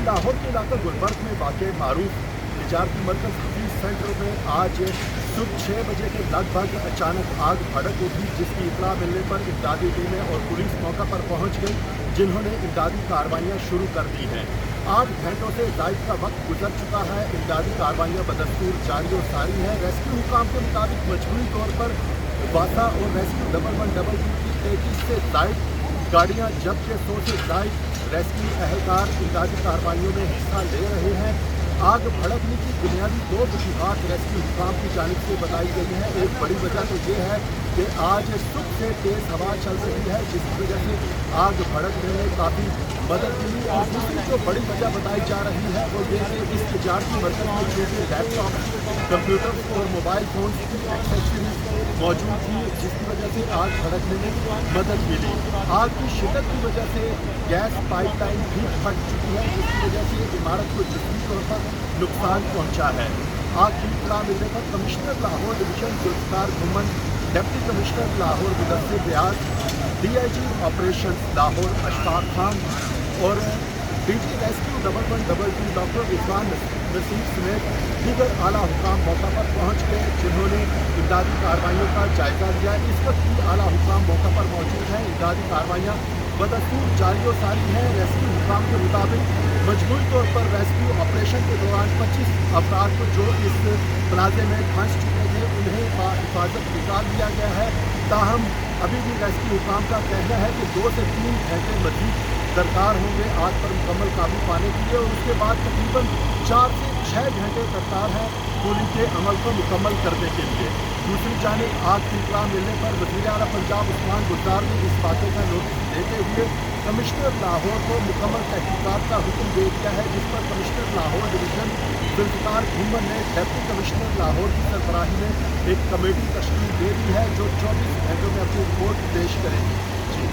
लाहौर के इलाका गुलबर्ग में वाक़ मारूफ तजारती मरकज़ हफीज़ सेंटर में आज सुबह 6 बजे के लगभग अचानक आग भड़क उठी, जिसकी इत्तला मिलने पर इमदादी टीमें और पुलिस मौका पर पहुंच गई, जिन्होंने इमदादी कार्रवाइयां शुरू कर दी हैं। 8 घंटों से ज़ायद का वक्त गुजर चुका है। इमदादी कार्रवाइयां बदस्तूर जारी और सारी हैं। रेस्क्यू हुकाम के मुताबिक मजबूरी तौर पर वासा और रेस्क्यू 112 की 33 से ज़ायद गाड़ियाँ, जबकि 100 से ज़ायद रेस्क्यू एहलकार इमदादी कार्रवाइयों में हिस्सा ले रहे हैं। आग भड़कने की बुनियादी 2 वजूहात रेस्क्यू हुकाम की जानिब से बताई गई है। एक बड़ी वजह तो ये है कि आज सुबह से तेज़ हवा चल रही है, जिसकी वजह से आग भड़कने में काफ़ी मदद मिली। और दूसरी जो बड़ी वजह बताई जा रही है वो ये कि इस तजारती मरकज़ में छोटे लैपटॉप, कंप्यूटर और मोबाइल फ़ोन की एक्सेसरीज मौजूद थी, जिसकी वजह से आग भड़कने में मदद मिली। आग की शिद्दत की वजह से गैस पाइपलाइन भी फट चुकी है, जिसकी वजह से इमारत को जरूरी तौर पर नुकसान पहुंचा है। आग की इत्तला मिलने पर commissioner Lahore division Zulfiqar Ghuman, deputy commissioner Lahore Mudassir Riaz, DIG operation Lahore Ashfaq Khan और DG rescue 112 doctor Irfan Naseer समेत दीगर आला हुकाम मौका पर पहुँच गए, जिन्होंने इमदादी कार्रवाइयों का जायजा लिया। इस वक्त भी आला हुकाम मौका पर मौजूद हैं। इमदादी कार्रवाइयाँ बदस्तूर जारी और सारी हैं। रेस्क्यू हुकाम के मुताबिक मजबूरी तौर पर रेस्क्यू ऑपरेशन के दौरान 25 अफराद को जो इस प्लाजे में फंस चुके थे उन्हें हिफाजत निकाल दिया गया है। ताहम अभी भी रेस्क्यू हुकाम का कहना है कि 2 से 3 घंटे मजीद दरकार होंगे आग पर मुकम्मल काबू पाने के लिए, और उसके बाद तकरीबन 4 से 6 घंटे दरकार है पुलिस के अमल को मुकम्मल करने के लिए। दूसरी जानिब आग की इत्तला मिलने पर वज़ीर आला पंजाब उस्मान बुज़दार ने इस वाक़े का नोटिस देते हुए कमिश्नर लाहौर को मुकम्मल तहकीकात का हुक्म दे दिया है, जिस पर कमिश्नर लाहौर डिवीजन जुल्फ़िकार घुमन ने डिप्टी कमिश्नर लाहौर की सरबराही में एक कमेटी तश्कील दे दी है, जो 24 घंटों में अपनी रिपोर्ट पेश करेगी। जी।